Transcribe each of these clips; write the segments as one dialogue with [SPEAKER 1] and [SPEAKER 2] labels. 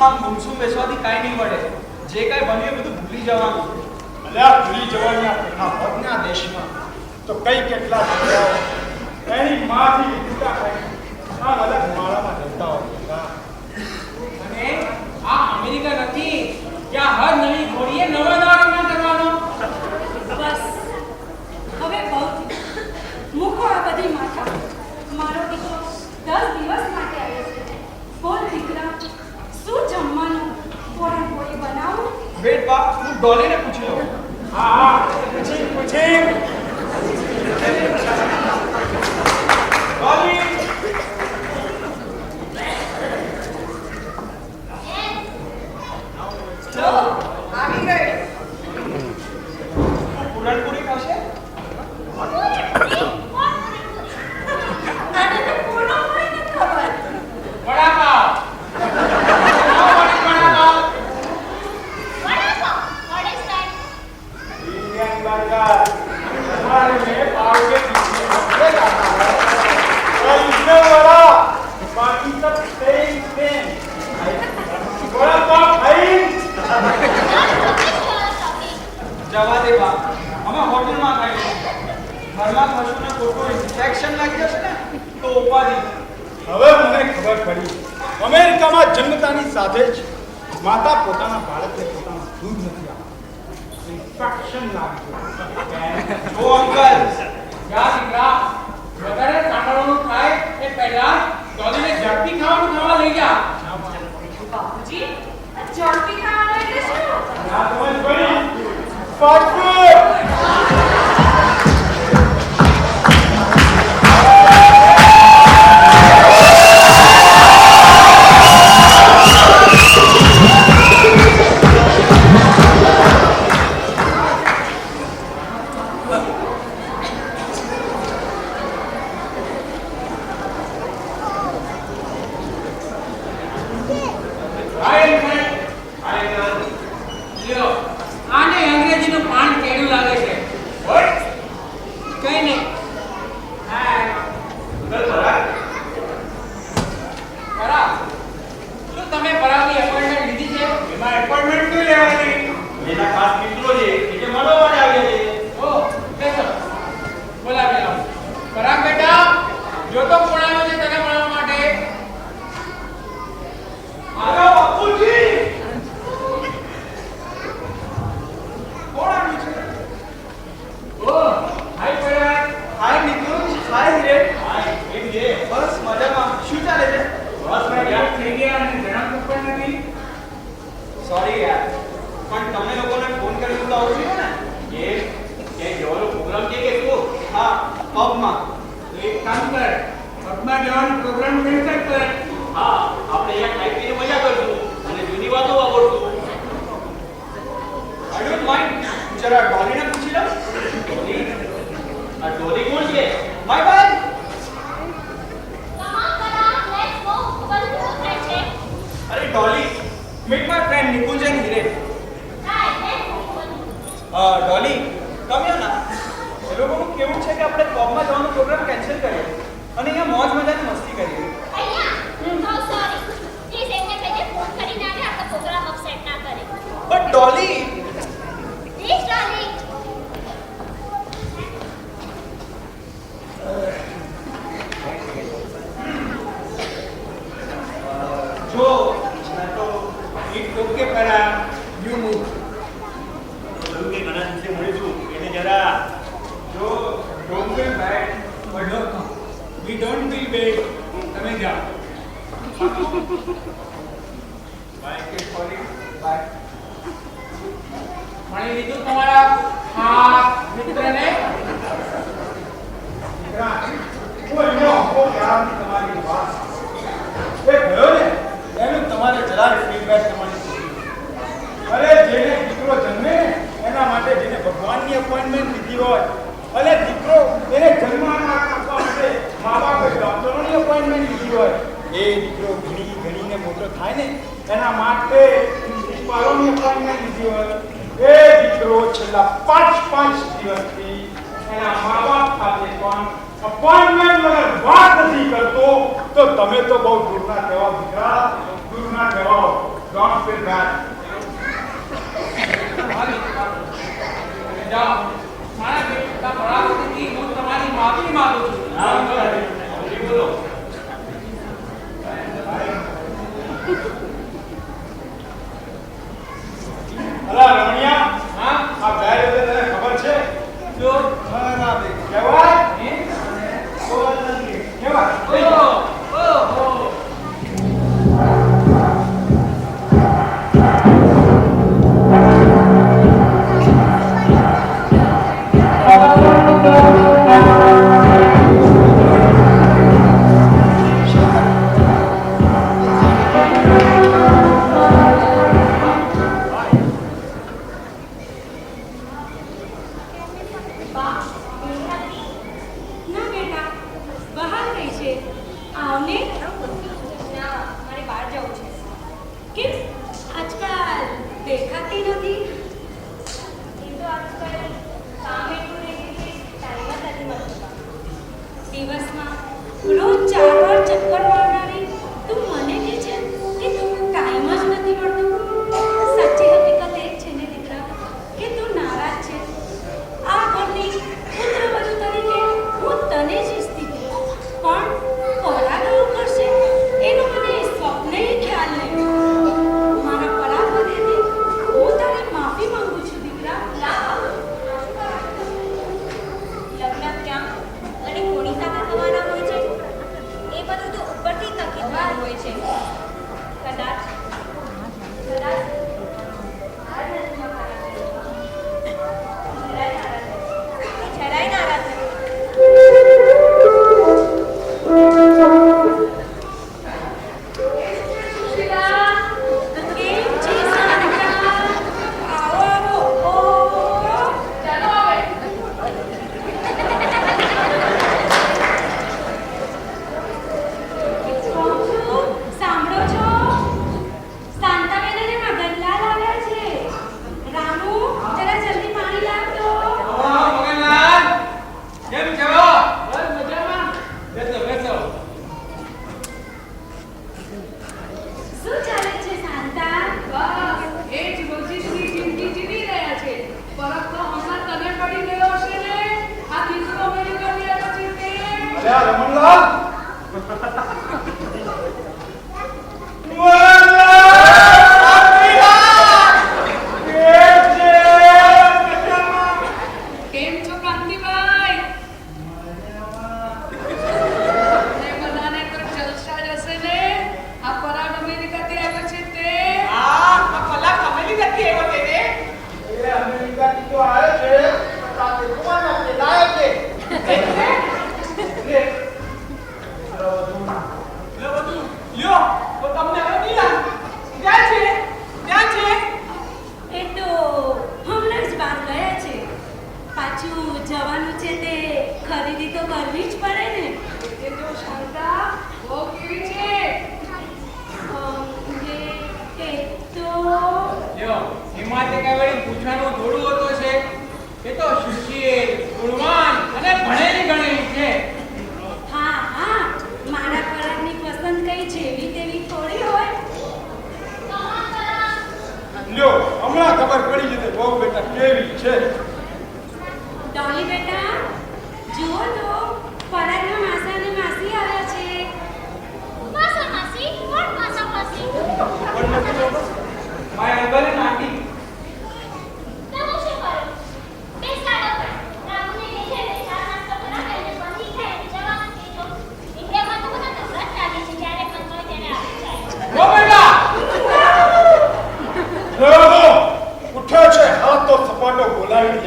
[SPEAKER 1] હા ગુમસુમ બેસવાથી કાંઈ નહીં પડે. જે કાંઈ બન્યું એ બધું ભૂલી જવાનું.
[SPEAKER 2] અલ્યા ભૂલી જવાની આ ભગના દેશમાં તો કઈ કેટલા છોકરાઓ એની માંથી વિદ્યુતા ખાઈ આ અલગ માળામાં રહેતા હોય.
[SPEAKER 3] અને આ અમેરિકા નથી જ્યાં હર નવી ઘોડીએ નવા નવા કરવાનો.
[SPEAKER 4] બસ હવે બહુ મૂકો આ બધી માથા. મારો દીકરો 10 દિવસ માટે આવ્યો છે. બોલ દીકરા, શું જમવાનું? પોળી બનાવું?
[SPEAKER 1] વેટ બા, હું ડોલીને પૂછી લઉં.
[SPEAKER 2] હા પૂછી
[SPEAKER 1] ડોલી!
[SPEAKER 4] જો આવી ગઈ.
[SPEAKER 1] પૂરણપૂરી ખાશે?
[SPEAKER 3] વડાપાવ.
[SPEAKER 2] इंडियन बर्गर हमारे में पाव के पीछे और इसमें वाला बाकी सब सेम सेम बड़ा पाव भाई
[SPEAKER 1] જવા દે બા, અમે હોટલમાં ખાઈ ઘરમાં ખાશું ને ખોટું ઇન્ફેક્શન લાગી જશે ને તો ઉપાધિ.
[SPEAKER 2] હવે મને ખબર પડી અમેરિકામાં જન્મતાની સાથે જ માતા પોતાના બાળકને પોતાનું દૂધ નથી આપતી. ઇન્ફેક્શન લાગી
[SPEAKER 1] ઓ અંકલ,
[SPEAKER 3] યા દીકરા, વધારે સાંભળવાનું થાય એ પહેલા ડોલીને ઝડપી ખાવા લઈ જા.
[SPEAKER 4] બાપુજી, ઝડપી ખાવાનું એટલે શું?
[SPEAKER 2] ના સમજ પડી ફાસ્ટ ફૂડ
[SPEAKER 3] આને અંગ્રેજીનું પાન કેવું લાગે છે? કઈ નહીં. પરાગ, શું તમે પરાગની એપોઇન્ટમેન્ટ લીધી છે?
[SPEAKER 2] એમાં એપોઇન્ટમેન્ટ નહીં લેવાની.
[SPEAKER 1] એના ખાસ મિત્રો છે એટલે મળવા માટે આવ્યા છે.
[SPEAKER 3] ઓ, બેસો. બોલાવી લાવો. પરાગ બેટા, જો તો કોણ આવ્યો છે તને મળવા માટે?
[SPEAKER 1] આગળ બાપુજી! કોણ આવ્યું છે?
[SPEAKER 3] ઓ, હાય પરાગ.
[SPEAKER 1] હાય નિકુંજ, હાય હિરેન.
[SPEAKER 3] હાય, કેમ છે?
[SPEAKER 1] બસ મજામાં. શું ચાલે છે?
[SPEAKER 3] બસ મેં યાદ થઈ ગયા અને જણાવતું પણ નથી.
[SPEAKER 1] સોરી યાર, પણ તમને લોકોને ફોન કરી તો આવું જોઈએ ને.
[SPEAKER 3] એ ક્યાંય જવાનો પ્રોગ્રામ છે કે શું?
[SPEAKER 1] હા, પબમાં.
[SPEAKER 3] તો એક કામ કર, પબમાં જવાનો પ્રોગ્રામ કેન્સલ કર.
[SPEAKER 5] હા, આપણે અહીંયા ખાઈ પીને મજા કરશું અને જૂની વાતો વાપરશું.
[SPEAKER 1] I don't mind. જરા ડોલીને પૂછી લો.
[SPEAKER 5] ડોલી? આ ડોલી કોણ છે?
[SPEAKER 1] માય બાય. અરે Dolly, meet my friend Nikunj and Hiren. Dolly, તમે ના એ લોકોનું કેવું છે કે આપણે પબમાં જવાનો પ્રોગ્રામ કેન્સલ કરીએ અને અહીંયા મોજ મજાની મસ્તી કરીએ. બટ ડોલી, જો મેં તો
[SPEAKER 3] It's okay, Parag. You move.
[SPEAKER 5] જોયું કે ઘણા દિવસે મળીશું એને જરા
[SPEAKER 3] જો don't feel bad, but look, we don't feel bad. તમે જાઓ.
[SPEAKER 1] બાય કે સોરી બાય.
[SPEAKER 3] મળી લીધું તમારા આ મિત્રને?
[SPEAKER 2] કોઈ ન હો યાર તમારી વાત એ ગયો ને એનું તમારે જરા ફીડબેક તમારી અરે જેને દીકરો જન્મે એના માટે જેને ભગવાનની અપોઇન્ટમેન્ટ લીધી હોય અને દીકરો એને જન્મ આપવા માટે મા બાપે ડોક્ટરોની અપોઇન્ટમેન્ટ લીધી હોય એ દીકરો ઘણીને મોટો થાય ને એના માટે પ્રિન્સિપાલોની અપોઇન્ટમેન્ટ લીધી હોય એ દીકરો છેલ્લા 5 દિવસથી એના મા બાપ સાથે પણ અપોઇન્ટમેન્ટ વગર વાત નથી કરતો તો તમે તો બહુ દૂરના કહેવા દીકરા દૂરના કહેવા Don't feel bad.
[SPEAKER 3] જાઓ મારા બેટા પરાગતીથી હું તમારી માફી માંગુ છું
[SPEAKER 5] બોલો
[SPEAKER 2] અલા રમણિયા,
[SPEAKER 3] હા
[SPEAKER 2] આ બેર એટલે તને ખબર છે?
[SPEAKER 3] જો
[SPEAKER 2] બરાબર. કહેવાય?
[SPEAKER 3] હે
[SPEAKER 2] કહેવાય?
[SPEAKER 3] ઓહો
[SPEAKER 4] ના બેટા બહાર ગઈ છે આવને ના મારે બહાર જવું છે કેમ આજકાલ દેખાતી નથી એ તો આજકાલ કામ એટલું રહી ગયું છે ટાઈમ જ નથી મળતો દિવસમાં રોજ 4 વાર ચક્કર મારનારી તું મને કહે છે કે તું ટાઈમ જ નથી મળતો સાચી હકીકત એ છે ને દીકરા કે તું નારાજ છે આ ઘરની પુત્રવધુ તરીકે હું તને જ ઈચ્છતી હતી પણ પરાગ આવું કરશે એનો મને સ્વપ્ને ખ્યાલ નહીં મારા પરાગ વધેથી હું તારી માફી માંગુ છું દીકરા
[SPEAKER 6] લગ્ન ક્યાં અને કોની સાથે થવાના હોય છે એ બધું તો ઉપરથી નક્કી થવાનું હોય છે કદાચ જરાય નારાજ નથી
[SPEAKER 4] સુશીલા કેમ છે સાંભળા આવો આવો ઓ ચાલો આવે સાંભળો છો શાંતાબેન અને મગનલાલ આવ્યા છે રામુ જરા જલ્દી પાણી લાવજો
[SPEAKER 3] મગનલાલ કેમ છો બસ મજામાં બેસો બેસો
[SPEAKER 4] શું ચાલે છે શાંતા
[SPEAKER 7] બસ એ જ રોજીની જિંદગી જીવી રહ્યા છે ફરક તો હમણાં તને પડી ગયો હશે ને આ દીકરો અમેરિકાથી આવ્યો છે તે
[SPEAKER 2] અલ્યા રમણલાલ.
[SPEAKER 7] કેમ છો કાંતિભાઈ ને બધાને તો જલસા જ હશે ને આ પરાગ અમેરિકાથી આવ્યો છે તે
[SPEAKER 1] આ કલાક અમેલી નથી એવો તેને
[SPEAKER 2] એ અમેરિકાથી તો આવે છે, પણ રાતે કુવાનો છે, લાયો છે. લે.
[SPEAKER 1] લ્યો તો તમને હવે નહીં લાગે ક્યાં છે ક્યાં છે
[SPEAKER 4] એ તો હમણાં જ બહાર ગયા છે પાછું જવાનું છે તે ખરીદી તો કરવી જ પડે ને
[SPEAKER 7] એ તો શાંતા બહુ કેવી છે
[SPEAKER 4] એ તો
[SPEAKER 3] લ્યો એમાં તે કઈ વળી પૂછવાનું થોડું હોતું છે એ તો સુશીલ ગુણવાન અને ભણેલી ગણેલી છે
[SPEAKER 4] હા હા મારા પરાગની પસંદ કઈ જેવી તેવી થોડી હોય
[SPEAKER 2] લ્યો, હમણાં ખબર પડી જશે બહુ બેટા કેવી છે.
[SPEAKER 4] ડોલી બેટા જુઓ તો પરાગના માસા અને માસી આવ્યા છે
[SPEAKER 6] માસા માસી કોણ માસા માસી
[SPEAKER 2] પણ નથી ખબર.
[SPEAKER 1] માય અંકલ એન્ડ આંટી
[SPEAKER 6] તમે શું કરો બેસાડો રામુને કહે છે ચા નાસ્તો કરાવે અને પછી ખાઈને જવાનું કહેજો ઇન્ડિયામાં તો બધા નવરાત ચાલે છે જ્યારે મન હોય ત્યારે આવી જાય
[SPEAKER 3] ઓ બેટા
[SPEAKER 2] લ્યો, ઉઠ્યો છે હાથ તો સપાટો બોલાવી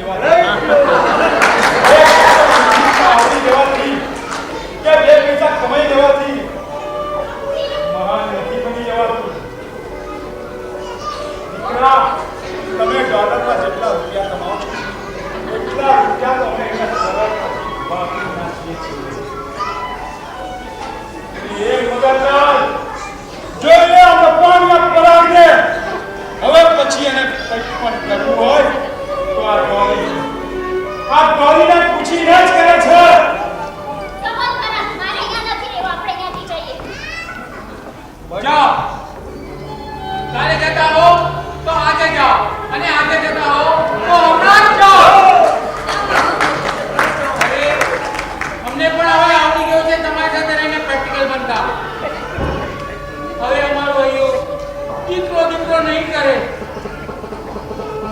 [SPEAKER 3] નહીં કરે.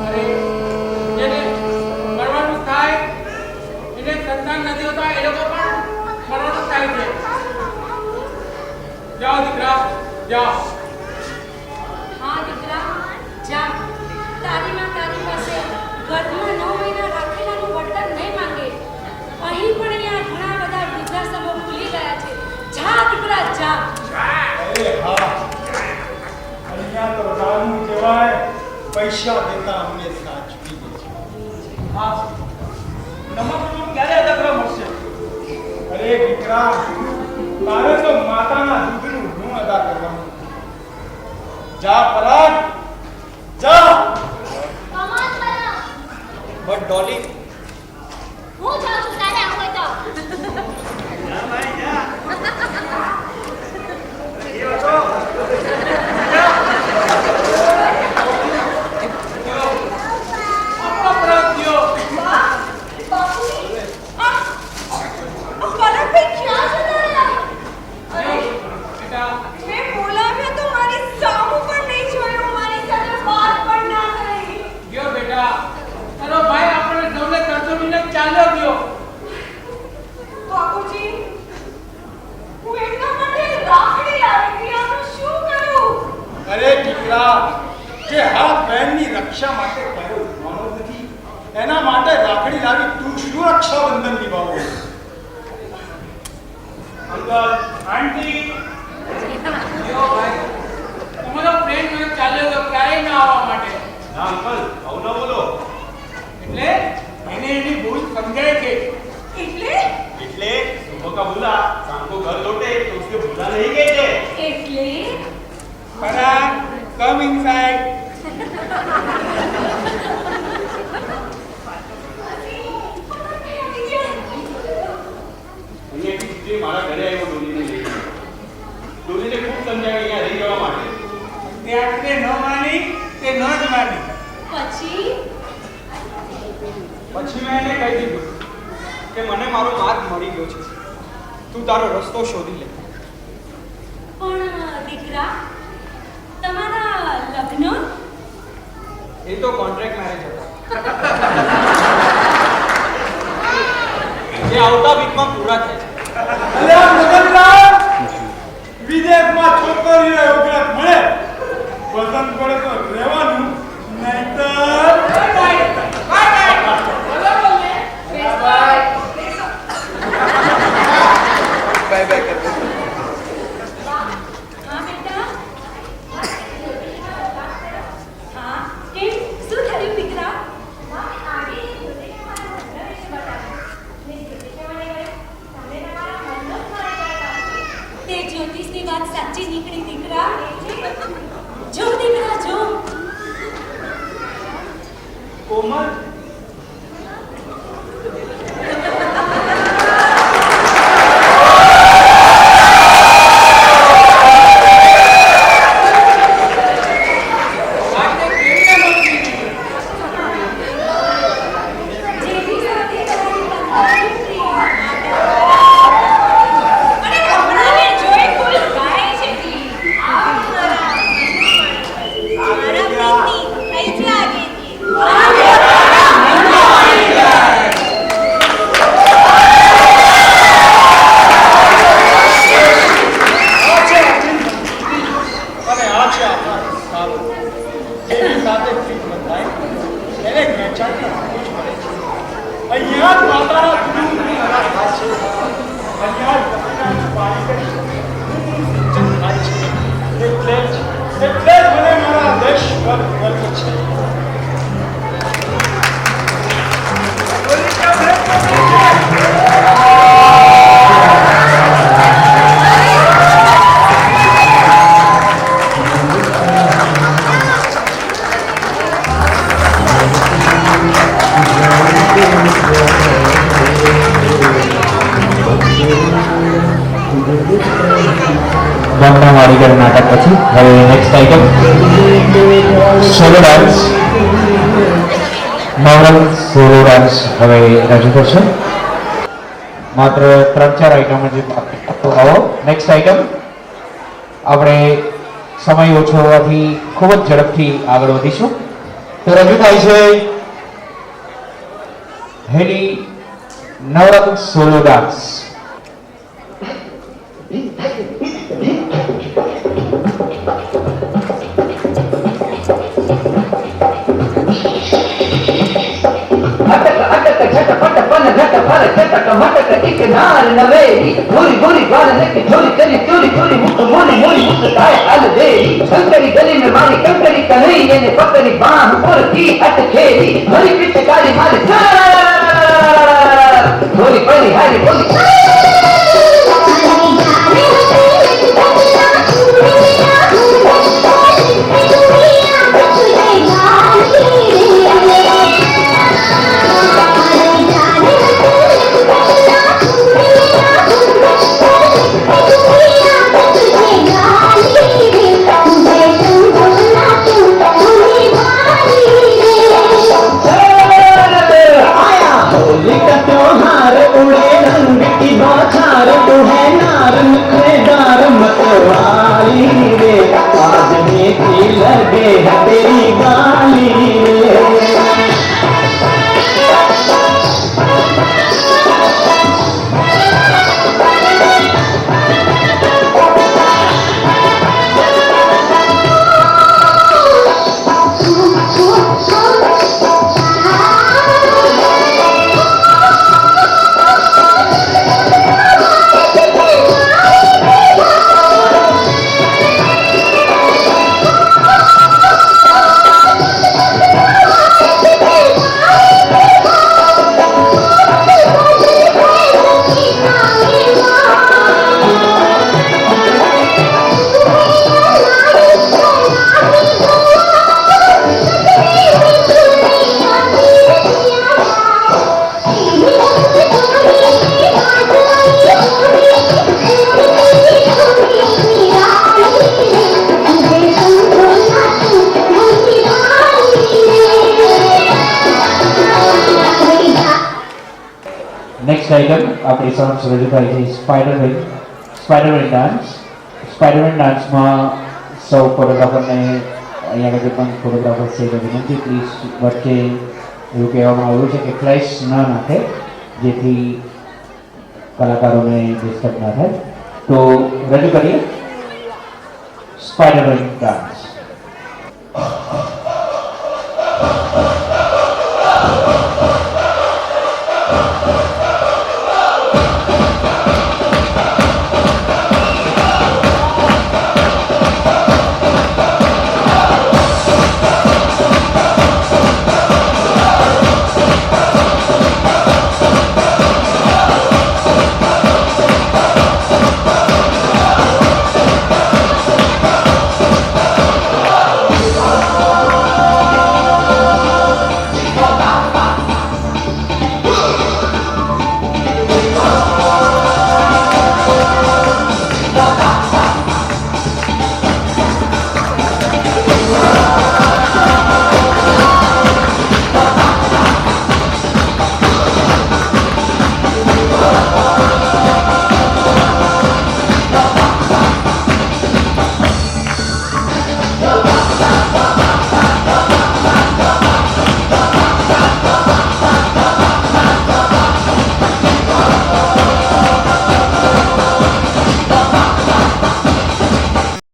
[SPEAKER 3] અરે જેને મરવાનું થાય એને સંતાન નથી હોતા એ લોકો પણ મરવાનું થાય છે. જાઓ દીકરા જાઓ.
[SPEAKER 4] હા દીકરા જા. તારી માં તારી પાસે ગર્ભમાં 9 મહિના રાખેલાનું વળતર નહીં માંગે. અહીં પણ અહીંયા ઘણા બધા વૃદ્ધાશ્રમો ખુલી ગયા છે. જા દીકરા જા.
[SPEAKER 2] અરે હા, અહીંયા તો રામુ કહેવાય, પૈસા દેતા અમને સાચવી દે છે.
[SPEAKER 1] હા નમક ક્યારે અદા કરવા મળશે?
[SPEAKER 2] અરે દીકરા, તારે તો માતાના દૂધનું ઋણ અદા કરવાનું. જા પરાગ, જા.
[SPEAKER 6] કમાલ કરો.
[SPEAKER 1] બટ ડોલી
[SPEAKER 6] હું જાઉં છું તારે આવું હોય તો.
[SPEAKER 1] જા ભાઈ જા.
[SPEAKER 3] આપણો પ્રયોગ થયો.
[SPEAKER 4] પરાગભાઈ ક્યાં જતા રહ્યા?
[SPEAKER 3] જો, બેટા
[SPEAKER 4] મેં બોલાવ્યો તો મારી સામું પણ નહીં જોયું, મારી સાથે વાત પણ ના કરી.
[SPEAKER 3] ગયો બેટા. તારો ભાઈ આપણને સૌને તરસોડીને ચાલ્યો ગયો.
[SPEAKER 4] બાપુજી, હું એમના માટે રાખડી લાવી હતી. આનું શું કરું?
[SPEAKER 2] અરે દીકરા, કે હા બહેનની રક્ષા માટે કયો જવાનો નથી, એના માટે રાખડી લાવી તું શું રક્ષાબંધન નિભાવો?
[SPEAKER 1] અંકલ આંટી
[SPEAKER 3] ગયો ભાઈ. તમારો ફ્રેન્ડ મને ચાલ્યો ગયો ક્યારેય ના આવવા માટે.
[SPEAKER 5] ના અંકલ આવું ના બોલો.
[SPEAKER 3] એટલે એને એની ભૂલ સમજાય છે.
[SPEAKER 4] એટલે
[SPEAKER 5] એટલે સુબહ કા बुला शाम को घर लौटे तो उसके बुला नहीं कहते.
[SPEAKER 4] એટલે
[SPEAKER 3] પરાગ કમ ઇનસાઇડ.
[SPEAKER 5] અહીંયાથી સીધે મારા ઘરે આવ્યો ડોલીને લઈને. ડોલીને ખૂબ સમજાવી અહીંયા રહી જવા માટે.
[SPEAKER 3] તે આપણે ન માની તે ન જ માની.
[SPEAKER 4] પછી
[SPEAKER 1] પછી મેં એને કહી દીધું કે મને મારો માર્ગ મળી ગયો છે, તું તારો રસ્તો શોધી લે.
[SPEAKER 4] પણ દીકરા, તમારા લગ્ન?
[SPEAKER 1] એ તો કોન્ટ્રાક્ટ મેરેજ હતા જે આવતા વીકમાં પૂરા થાય છે.
[SPEAKER 2] અલ્યા મગનલાલ, વિદેશમાં છોકરીઓ ઉગ્રત મળે, પસંદ પડે તો રહેવાનું, નહીંતર
[SPEAKER 4] હા બેટા. હા કેમ? શું થયું દીકરા? તે જ્યોતિષની વાત સાચી નીકળી દીકરા. જો દીકરા જો.
[SPEAKER 1] કોમલ
[SPEAKER 3] વાતને કેવી ન મળતી.
[SPEAKER 4] જેવી સાથે તારી પત્ની અને હમણાં મેં જોઈ ફૂલ ગાય છે તી. મારા પ્રીતિ કઈ લાગે તી.
[SPEAKER 2] અને આ છે આપણા રસ્તાઓ. જેની સાથે પ્રીત બંધાય એને ખેંચાણની આંખો જ મળે છે. અહીંયા જ માતાના દૂધની હરા થાય છે. અહીંયા જ પતિના પાણી કરી સિંચન થાય છે. એટલે જ મને મારા દેશ પર ગર્વ છે.
[SPEAKER 8] ગામના વાડીગર નાટક પછી હવે નેક્સ્ટ આઇટમ સોલો ડાન્સ. નવરંગ સોલો ડાન્સ હવે રજૂ કરશે. માત્ર 3-4 આઇટમ જ બાકી. તો આવો નેક્સ્ટ આઇટમ આપણે સમય ઓછો હોવાથી ખૂબ જ ઝડપથી આગળ વધીશું. તો રજૂ થાય છે હેલી નવરંગ સોલો ડાન્સ.
[SPEAKER 9] नार नवेली भूरी भूरी गाने की चोरी करी चोरी चोरी मुक्त मोरी मोरी मुस्काए हल देरी शंकरी गली में मारी कंकरी कन्हैया ने पकड़ी बांह पर की हट खेली भरी पिचकारी मारी भूरी पड़ी हरी बोली
[SPEAKER 8] નેક્સ્ટ આઇટમ આપણી સમક્ષ રજૂ થાય છે સ્પાઈડરમેન ડાન્સ. સ્પાઈડરમેન ડાન્સમાં સૌ ફોટોગ્રાફરને અહીંયા આગળ પણ ફોટોગ્રાફર્સ છે વિનંતી પ્લીઝ વચ્ચે એવું કહેવામાં આવ્યું છે કે ફ્લેશ ન નાખે જેથી કલાકારોને ડિસ્ટર્બ ના થાય. તો રજૂ કરીએ સ્પાઈડરમેન ડાન્સ.